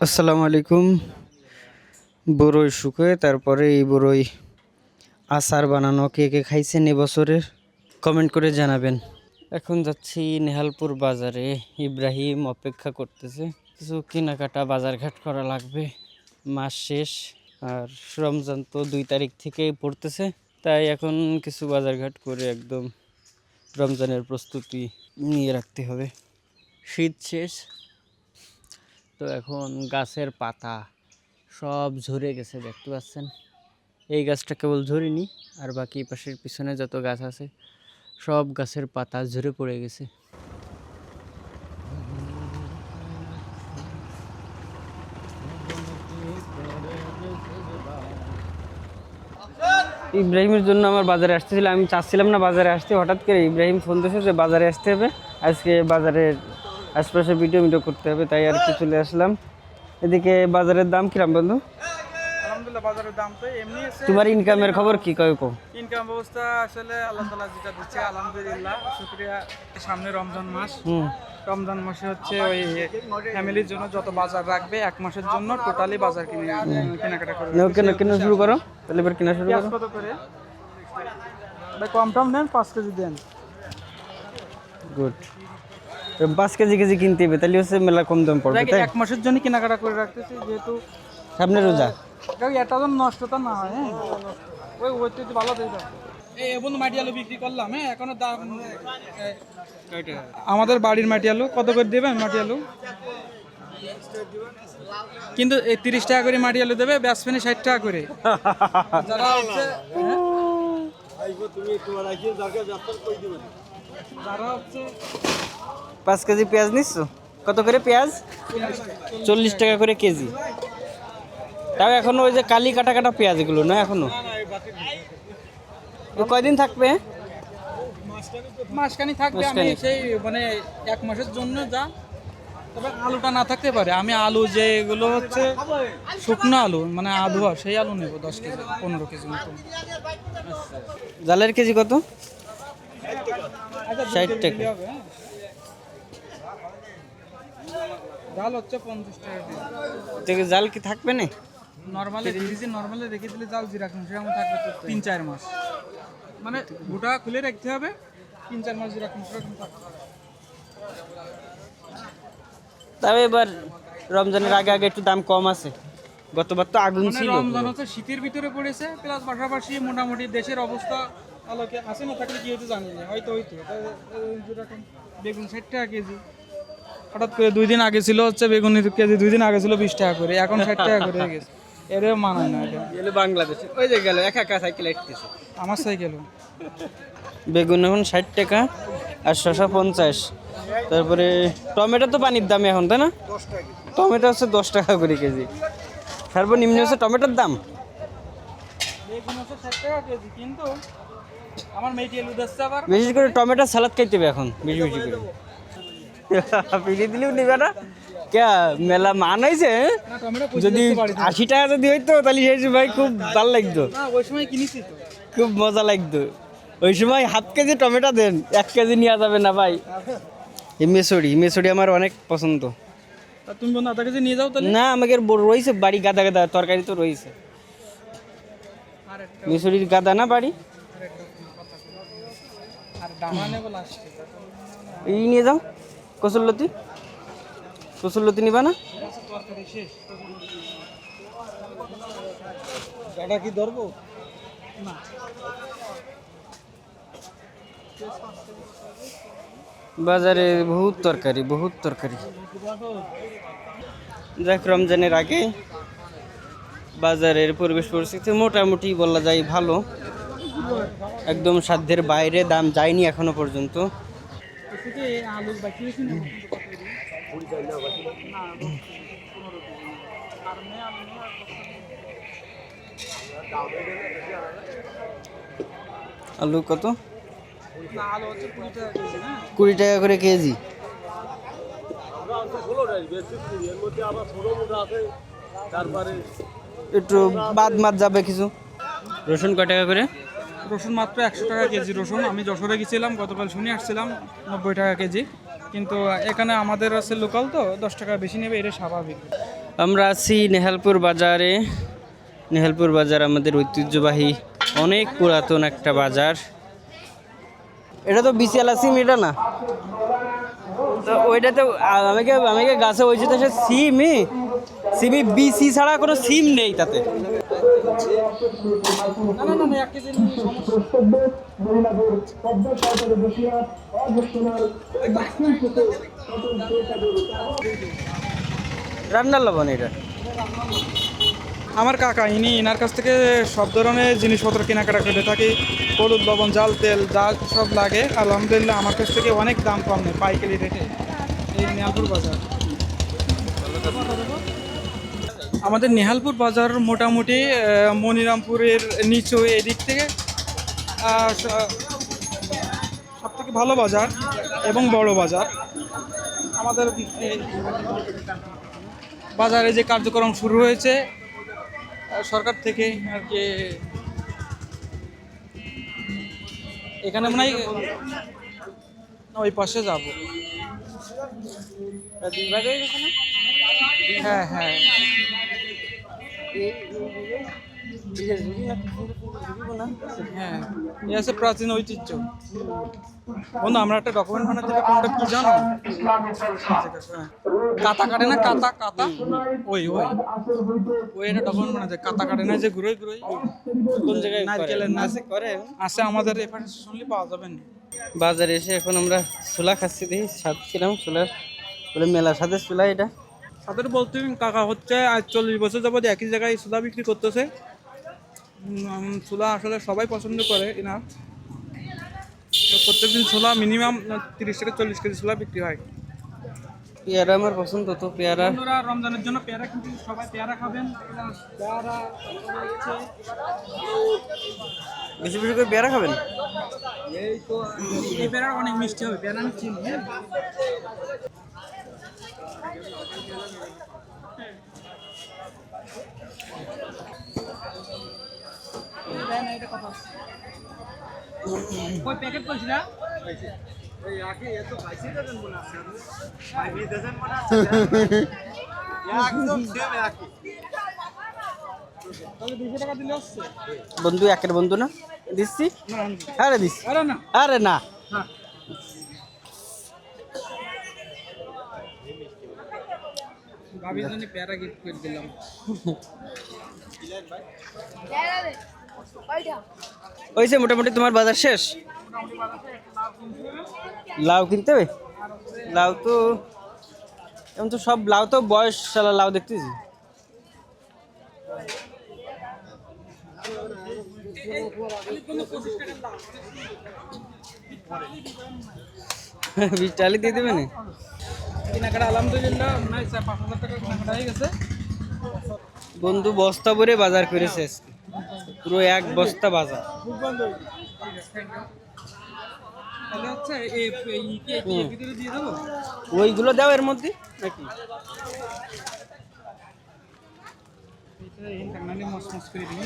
আসসালামু আলাইকুম। বড়ই শুকিয়ে তারপরে এই বড়ই আচার বানানো কে কে খাইছেন এবছরের কমেন্ট করে জানাবেন। এখন যাচ্ছি নেহালপুর বাজারে, ইব্রাহিম অপেক্ষা করতেছে। কিছু কেনাকাটা বাজারঘাট করা লাগবে, মাস শেষ আর রমজান তো 2 তারিখ থেকেই পড়তেছে, তাই এখন কিছু বাজারঘাট করে একদম রমজানের প্রস্তুতি নিয়ে রাখতে হবে। শীত শেষ তো এখন গাছের পাতা সব ঝরে গেছে, দেখতে পাচ্ছেন। এই গাছটা কেবল ঝরিনি, আর বাকি পাশের পিছনে যত গাছ আছে সব গাছের পাতা ঝরে পড়ে গেছে। ইব্রাহিমের জন্য আমার বাজারে আসতেছিল, আমি চাচ্ছিলাম না বাজারে আসতে, হঠাৎ করে ইব্রাহিম ফোন দিয়েছে যে বাজারে আসতে হবে, আজকে বাজারের আশপাশে ভিডিও করতে হবে, তাই আর কি চলে আসলাম। এদিকে বাজারের দাম কিরাম বন্ধু? আলহামদুলিল্লাহ বাজারের দাম তো এমনি আছে। তোমার ইনকামের খবর কি কয়? ইনকাম ব্যবস্থা আসলে আল্লাহ তাআলা যেটা দিচ্ছে আলহামদুলিল্লাহ, শুকরিয়া। সামনে রমজান মাস, রমজান মাসে হচ্ছে ওই ফ্যামিলির জন্য যত বাজার রাখবে এক মাসের জন্য টোটালি বাজার কেনাকাটা করে কেনা শুরু করো, তাহলে এবার কেনা শুরু করো। কত করে ভাই? কম টম নেন, 5 কেজি দেন। গুড। 5 কেজি কিনতে হবে, তাহলে হচ্ছে মেলা কম দাম পড়বে। তাই এক মাসের জন্য কেনাকাটা করে রাখতেছি, যেহেতু সামনে রোজা। এটা যেন নষ্টতা না হয়। হ্যাঁ, ওই তো ভালো দিয়ে দাও। এই বন্ধু মাটি আলু বিক্রি করলাম। হ্যাঁ, এখনো দাম আমাদের বাড়ির মাটি আলু কত করে দেবেন? মাটি আলু কিন্তু এই 30 টাকা করে মাটি আলু দেবে, ব্যাসপেনে 60 টাকা করে। যারা হচ্ছে যারা হচ্ছে 5 কেজি পেঁয়াজ নিচ্ছ? কত করে পেঁয়াজ? 40 টাকা করে কেজি। তাও এখনো ওই যে কালি কাটা কাটা পেঁয়াজ এগুলো না এখনো? কয়দিন থাকবে? মাসখানি থাকবে। আমি সেই মানে এক মাসের জন্য যা, তবে আলুটা না থাকতে পারে। আমি আলু যেগুলো হচ্ছে শুকনো আলু, মানে আধোয়া, সেই আলু নেব 10 কেজি 15 কেজি মতো। জালের কেজি কত? 60 টাকা। ডাল হচ্ছে 50 টাকা থেকে জাল কি থাকবে না? নরমালি ফ্রিজে নরমালি রেখে দিলে জাল যেরকম সেরকম থাকবে তো 3-4 মাস। মানে গোটা খুলে রাখতে হবে, 3-4 মাস যেরকম সেরকম থাকবে। তবে এবার রমজানের আগে আগে একটু দাম কম আছে, গতবার তো আগুন ছিল। রমজান হচ্ছে শীতের ভিতরে পড়েছে, প্লাস পাশাপাশি মোটামুটি দেশের অবস্থা আলোকে আছে না থাকলে কি হতে জানি না, হয়তো যেরকম বেগুন 60 টাকা কেজি, হঠাৎ করে 2 দিন আগে ছিল হচ্ছে বেগুনের কেজি 2 দিন আগে ছিল 20 টাকা করে, এখন 60 টাকা করে হয়ে গেছে। এরও মানায় না। এটা গেল বাংলাদেশে, ওই যে গেল একা সাইকেল আইতেছে। আমার সাইকেল বেগুন এখন 60 টাকা আর শসা 50। তারপরে টমেটো তো পানির দাম এখন, তাই না? টমেটো হচ্ছে 10 টাকা করে কেজি, সর্বনিম্ন হচ্ছে টমেটোর দাম। বেগুন হচ্ছে 60 টাকা কেজি, কিন্তু আমার মেয়েটি এলু দিচ্ছে আবার। বিশেষ করে টমেটো সালাদ খাইতে হবে এখন বেশি বেশি করে। ফিরিয়ে দিলেও নিবে না কে? মেলা মান হয়েছে। যদি 80 টাকা যদি হইতো তাহলে সেই ভাই খুব ভালো লাগতো। ওই সময় কিনেছি তো, খুব মজা লাগতো। ওই সময় হাফ কেজি টমেটো দেন, 1 কেজি নেওয়া যাবে না ভাই। এই মেসরি আমার অনেক পছন্দ। তুমি বন্ধু আধা কেজি নিয়ে যাও তাহলে। না, আমাদের রয়েছে বাড়ি গাদা গাদা তরকারি তো রয়েছে। মেসরির গাদা না বাড়ি। আর ডামা নেব লাস্টে। এই নিয়ে যাও কসুরলতি নিবা না? তরকারি শেষ। এটা কি ধরবো না? বাজারে বহুত তরকারি। দেখ, রমজানের আগে বাজারের পরিবেশ পরিস্থিতি মোটামুটি বলা যায় ভালো, একদম সাধ্যের বাইরে, দাম যায়নি এখনো পর্যন্ত। আলু কত? 20 টাকা করে কেজি। একটু বাদ যাবে কিছু। রসুন কয় টাকা করে? রসুন মাত্র 100 টাকা কেজি রসুন। আমি যশোরে গেছিলাম গতকাল, শুনে আসছিলাম 90 টাকা কেজি, কিন্তু এখানে আমাদের আছে লোকাল তো 10 টাকা বেশি নেবে, এটা স্বাভাবিক। আমরা আছি নেহালপুর বাজারে। নেহালপুর বাজার আমাদের ঐতিহ্যবাহী অনেক পুরাতন একটা বাজার। এটা তো বিশাল সিম, এটা না তো ওইটা তো আমাকে আমাকে গাছে ওই যে সিমই সিমই বিসি ছাড়া কোনো সিম নেই তাতে। না না না না, 1 কেজি নিয়ে সমস্যা। রান্নার লবণ এটা। আমার কাকা এনার কাছ থেকে সব ধরনের জিনিসপত্র কেনাকাটা করে থাকি। হলুদ, লবণ, জাল, তেল যা সব লাগে আলহামদুলিল্লাহ আমার কাছ থেকে অনেক দাম কম নেই, পাইকারি রেটে। এই নেহালপুর বাজার, আমাদের নেহালপুর বাজার মোটামুটি মনিরামপুরের নিচু এদিক থেকে সব থেকে ভালো বাজার এবং বড় বাজার। আমাদের বাজারে যে কার্যক্রম শুরু হয়েছে সরকার থেকে আর কি, এখানে মনে হয় ওই পাশে যাব। হ্যাঁ হ্যাঁ, হ্যাঁ এ আছে প্রাচীন ঐতিহ্য। বন্ধু আমরা একটা ডকুমেন্ট বানাতে কোনটা কি জানো? কাতা কাটে না, কাতা কাতা, ওই ওই ওই একটা ডকুমেন্ট বানাতে কাতা কাটে না, যে ঘুরোই ঘুরোই। কোন জায়গায় নারকেলের নাচ করে? আছে আমাদের এখানে শুনলে পাওয়া যাবেন। বাজারে এসে এখন আমরা ছোলা খাচ্ছি, দেখি স্বাদ কিরম ছোলার। বলে মেলার সাথে ছোলা এটা। তাদের বলতে কাকা হচ্ছে আজ 40 বছর যাবৎ একই জায়গায় সুদা বিক্রি করতেছে। ছোলা আসলে সবাই পছন্দ করে এনার। প্রত্যেকদিন ছোলা মিনিমাম 30 থেকে 40 কেজি ছোলা বিক্রি হয়। পেয়ারা আমার পছন্দ, তো পেয়ারা বন্ধুরা রমজানের জন্য পেয়ারা কিন্তু সবাই পেয়ারা খাবেন। পেয়ারা বেশি বেশি করে পেয়ারা খাবেন। এই তো এই পেয়ারা অনেক মিষ্টি হবে, পেয়ারা আমি চিনি। কই প্যাকেট করছিস না? এই আগে এত খাইছি দেন বলে আছে ভাই নি দেন মনে আছে একদম সেম একই। তাহলে 200 টাকা দিলে হচ্ছে। বন্ধু একের বন্ধু না দিচ্ছি। আরে দিচ্ছি, আরে না আরে না। হ্যাঁ ভাবির জন্য প্যারা গিফট করে দিলাম। ওইসে মোটামুটি তোমার বাজার শেষ। লাউ কিনতে হবে। লাউ তো এখন তো সব লাউ তো বয়স সালা লাউ দেখতেছি। বিশালি দিয়ে দেবে না। কেনাকাটা আলহামদুলিল্লাহ মনে হয় 5,000 টাকা কেনাকাটা হয়ে গেছে। বন্ধু বস্তা ভরে বাজার করেছে আজকে। পুরো এক বস্তা বাজার। তাহলে হচ্ছে এই ভিতরে দিয়ে দেবো। ওইগুলো দাও এর মধ্যে নাকি? এটা এই কারণে মস মস করে দিই।